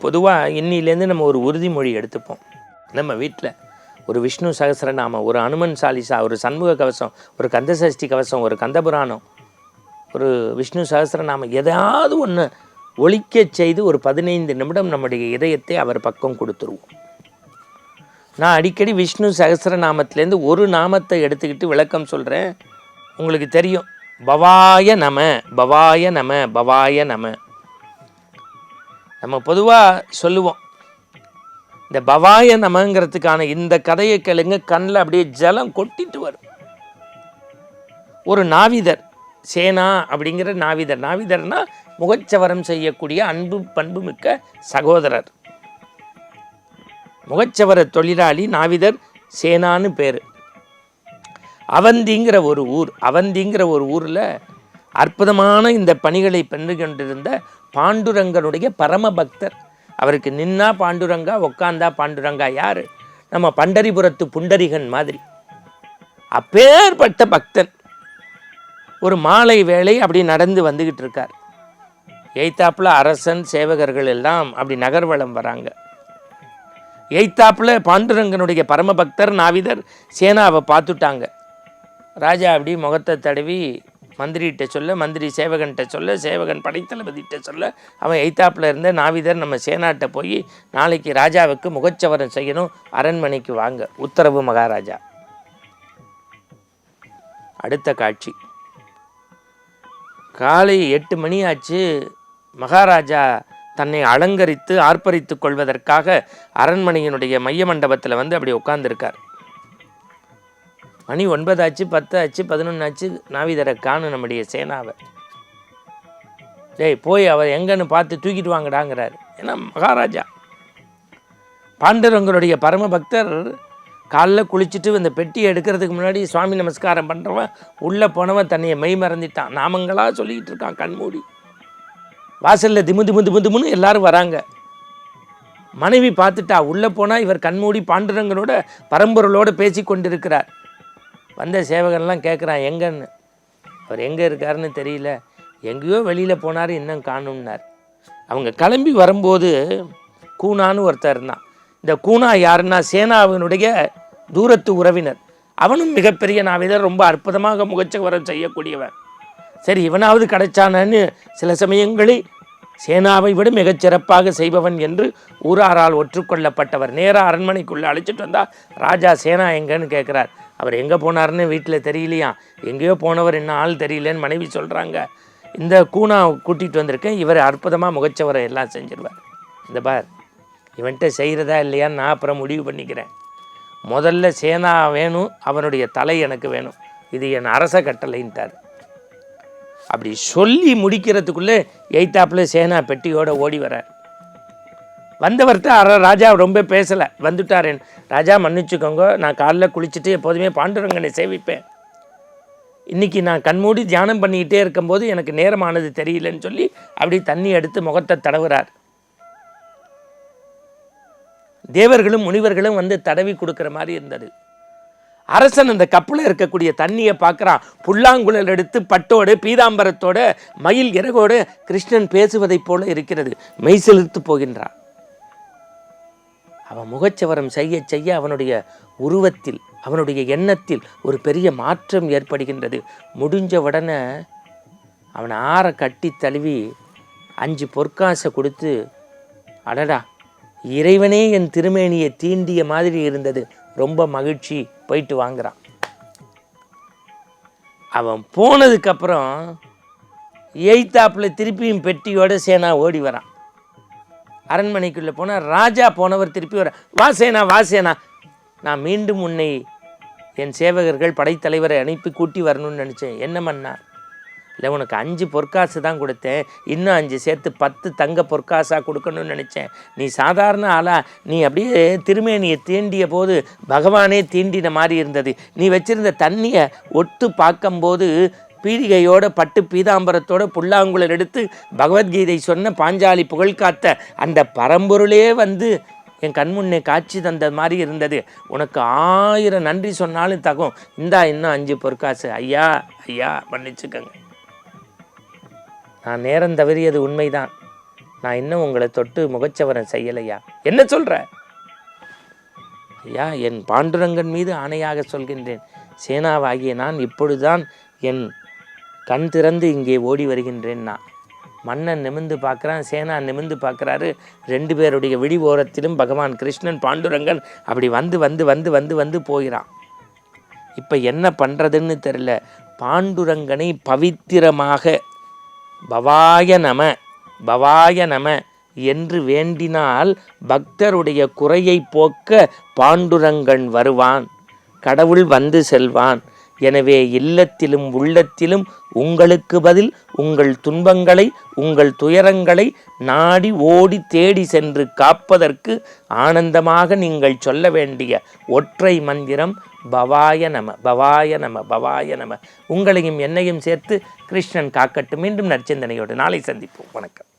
பொதுவாக இன்னிலேருந்து நம்ம ஒரு உறுதிமொழி எடுத்துப்போம். நம்ம வீட்டில் ஒரு விஷ்ணு சகஸ்ரநாமம், ஒரு அனுமன் சாலிசா, ஒரு சண்முக கவசம், ஒரு கந்தசஷ்டி கவசம், ஒரு கந்தபுராணம், ஒரு விஷ்ணு சகஸ்ரநாமம் எதாவது ஒன்று ஒலிக்க செய்து ஒரு 15 நிமிடம் நம்முடைய இதயத்தை அவர் பக்கம் கொடுத்துருவோம். நான் அடிக்கடி விஷ்ணு சகஸ்ரநாமத்திலேருந்து ஒரு நாமத்தை எடுத்துக்கிட்டு விளக்கம் சொல்கிறேன். உங்களுக்கு தெரியும், பவாய நம, பவாய நம, பவாய நம. நம்ம பொதுவாக சொல்லுவோம், இந்த பவாய நமங்கிறதுக்கான இந்த கதையை கேளுங்க, கண்ணில் அப்படியே ஜலம் கொட்டிட்டு வரும். ஒரு நாவிதர், சேனா அப்படிங்கிற நாவிதர், நாவிதர்னா முகச்சவரம் செய்யக்கூடிய அன்பு பண்பு மிக்க சகோதரர். முகச்சவர தொழிலாளி நாவிதர் சேனான்னு பேர். அவந்திங்கிற ஒரு ஊர், அவந்திங்கிற ஒரு ஊரில் அற்புதமான இந்த பணிகளை பண்ணி கொண்டிருந்த பாண்டுரங்கனுடைய பரம பக்தர். அவருக்கு நின்னா பாண்டுரங்கா, உக்காந்தா பாண்டுரங்கா. யார்? நம்ம பண்டரிபுரத்து புண்டரிகன் மாதிரி. அப்பேற்பட்ட பக்தன் ஒரு மாலை வேளை அப்படி நடந்து வந்துக்கிட்டு இருக்கார். எய்த்தாப்புல அரசன் சேவகர்கள் எல்லாம் அப்படி நகர்வலம் வராங்க. எய்த்தாப்புல பாண்டுரங்கனுடைய பரம பக்தர் நாவிதர் சேனாவை பார்த்துட்டாங்க. ராஜா அப்படி முகத்தை தடவி மந்திரிகிட்ட சொல்ல, மந்திரி சேவகன்கிட்ட சொல்ல, சேவகன் படைத்தளபதிகிட்ட சொல்ல, அவன் எய்த்தாப்பில் இருந்த நாவிதர் நம்ம சேனாட்ட போய் நாளைக்கு ராஜாவுக்கு முகச்சவரம் செய்யணும், அரண்மனைக்கு வாங்க, உத்தரவு மகாராஜா. அடுத்த காட்சி, காலை 8 மணி ஆச்சு. மகாராஜா தன்னை அலங்கரித்து ஆர்ப்பரித்து கொள்வதற்காக அரண்மனையினுடைய மைய மண்டபத்தில் வந்து அப்படி உட்கார்ந்துருக்கார். மணி 9 ஆச்சு, 10 ஆச்சு, 11 ஆச்சு. நாவிதரை காணும் நம்முடைய சேனாவை. டேய் போய் அவர் எங்கன்னு பார்த்து தூக்கிட்டு வாங்கடாங்கிறார். ஏன்னா மகாராஜா பாண்டுரங்கருடைய பரம பக்தர் காலைல குளிச்சுட்டு இந்த பெட்டியை எடுக்கிறதுக்கு முன்னாடி சுவாமி நமஸ்காரம் பண்ணுறவன் உள்ளே போனவன் தன்னையை மெய் மறந்துட்டான். நாமங்களாக சொல்லிக்கிட்டு இருக்கான் கண்மூடி. வாசலில் திமு திமு திமு திமுன்னு எல்லாரும் வராங்க. மனைவி பார்த்துட்டா. உள்ளே போனால் இவர் கண்மூடி பாண்டுரங்கனோட பரம்பொருளோடு பேசி கொண்டிருக்கிறார். வந்த சேவகன்லாம் கேட்குறான் எங்கன்னு. அவர் எங்கே இருக்காருன்னு தெரியல, எங்கேயோ வெளியில் போனார், இன்னும் காணும்னார். அவங்க கிளம்பி வரும்போது கூனான்னு ஒருத்தர் இருந்தான். இந்த கூனா யாருன்னா சேனாவினுடைய தூரத்து உறவினர். அவனும் மிகப்பெரிய நாவிதர், ரொம்ப அற்புதமாக முகச்சவரம் செய்யக்கூடியவன். சரி இவனாவது கிடைச்சானன்னு சில சமயங்களில் சேனாவை விட மிகச்சிறப்பாக செய்பவன் என்று ஊராரால் ஒற்றுக்கொள்ளப்பட்டவர். நேராக அரண்மனைக்குள்ளே அழைச்சிட்டு வந்தால் ராஜா சேனா எங்கன்னு கேட்குறார். அவர் எங்கே போனார்னு வீட்டில் தெரியலையா, எங்கேயோ போனவர் என்ன ஆள் தெரியலேன்னு மனைவி சொல்கிறாங்க. இந்த கூனா கூட்டிகிட்டு வந்திருக்கேன், இவர் அற்புதமாக முகச்சவரை எல்லாம் செஞ்சிருவார். இந்த பார், இவன்கிட்ட செய்கிறதா இல்லையான்னு நான் அப்புறம் முடிவு பண்ணிக்கிறேன். முதல்ல சேனா வேணும், அவனுடைய தலை எனக்கு வேணும், இது என் அரச கட்டளைன்ட்டார். அப்படி சொல்லி முடிக்கிறதுக்குள்ளே எய்த்தாப்பில் சேனா பெட்டியோடு ஓடி வரார். வந்தவர்கிட்ட ராஜா ரொம்ப பேசலை, வந்துட்டாரேன். ராஜா மன்னிச்சுக்கோங்க, நான் காலைல குளிச்சுட்டு எப்போதுமே பாண்டுரங்கனை சேவிப்பேன். இன்றைக்கி நான் கண்மூடி தியானம் பண்ணிக்கிட்டே இருக்கும்போது எனக்கு நேரமானது தெரியலன்னு சொல்லி அப்படி தண்ணி எடுத்து முகத்தை தடவுறார். தேவர்களும் முனிவர்களும் வந்து தடவி கொடுக்குற மாதிரி இருந்தது. அரசன் அந்த கப்பில் இருக்கக்கூடிய தண்ணியை பார்க்குறான். புல்லாங்குழல் எடுத்து பட்டோடு பீதாம்பரத்தோட மயில் இறகோடு கிருஷ்ணன் பேசுவதைப் போல இருக்கிறது. மெய் செலுத்து போகின்றான். அவன் முகச்சவரம் செய்ய செய்ய அவனுடைய உருவத்தில், அவனுடைய எண்ணத்தில் ஒரு பெரிய மாற்றம் ஏற்படுகின்றது. முடிஞ்ச உடனே அவனை ஆற கட்டி தழுவி 5 பொற்காசை கொடுத்து, அடடா இறைவனே என் திருமேனியை தீண்டிய மாதிரி இருந்தது, ரொம்ப மகிழ்ச்சி, போயிட்டு வாங்குறான். அவன் போனதுக்கப்புறம் எய்த்தாப்பில் திருப்பியும் பெட்டியோட சேனா ஓடி வரான். அரண்மனைக்குள்ளே போனால் ராஜா போனவர் திருப்பி வர, வாசேனா வாசேனா, நான் மீண்டும் உன்னை என் சேவகர்கள் படைத்தலைவரை அனுப்பி கூட்டி வரணும்னு நினச்சேன். என்ன மன்னா? இல்லை உனக்கு 5 பொற்காசு தான் கொடுத்தேன், இன்னும் 5 சேர்த்து 10 தங்க பொற்காசாக கொடுக்கணும்னு நினச்சேன். நீ சாதாரண ஆளா, நீ அப்படியே திருமேனியை தீண்டிய போது பகவானே தீண்டின மாதிரி இருந்தது. நீ வச்சிருந்த தண்ணியை ஒட்டு பார்க்கும்போது பீடிகையோட பட்டு பீதாம்பரத்தோட புல்லாங்குழல் எடுத்து பகவத்கீதை சொன்ன பாஞ்சாலி புகழ் காத்த அந்த பரம்பொருளே வந்து என் கண்முன்னே காட்சி தந்த மாதிரி இருந்தது. உனக்கு 1000 நன்றி சொன்னாலும் தகும். இந்தா இன்னும் 5 பொற்காசு. ஐயா ஐயா மன்னிச்சுக்கங்க, நான் நேரம் தவறியது உண்மைதான். நான் இன்னும் உங்களை தொட்டு முகச்சவரம் செய்யலையா? என்ன சொல்கிற? ஐயா, என் பாண்டுரங்கன் மீது ஆணையாக சொல்கின்றேன், சேனாவாகிய நான் இப்பொழுதுதான் என் கண் திறந்து இங்கே ஓடி வருகின்றேன்னா. மன்னன் நிமிர்ந்து பார்க்குறான், சேனா நிமிர்ந்து பார்க்குறாரு. 2 பேருடைய விழி ஓரத்திலும் பகவான் கிருஷ்ணன் பாண்டுரங்கன் அப்படி வந்து வந்து வந்து வந்து வந்து போகிறான். இப்போ என்ன பண்ணுறதுன்னு தெரியல. பாண்டுரங்கனை பவித்திரமாக பவாய நம பவாய நம என்று வேண்டினால் பக்தருடைய குறையை போக்க பாண்டுரங்கன் வருவான், கடவுள் வந்து செல்வான். எனவே இல்லத்திலும் உள்ளத்திலும் உங்களுக்கு பதில் உங்கள் துன்பங்களை உங்கள் துயரங்களை நாடி ஓடி தேடி சென்று காப்பதற்கு ஆனந்தமாக நீங்கள் சொல்ல வேண்டிய ஒற்றை மந்திரம் பவாய நம பவாய நம பவாய நம. உங்களையும் என்னையும் சேர்த்து கிருஷ்ணன் காக்கட்டும். மீண்டும் நற்சிந்தனையோடு நாளை சந்திப்போம். வணக்கம்.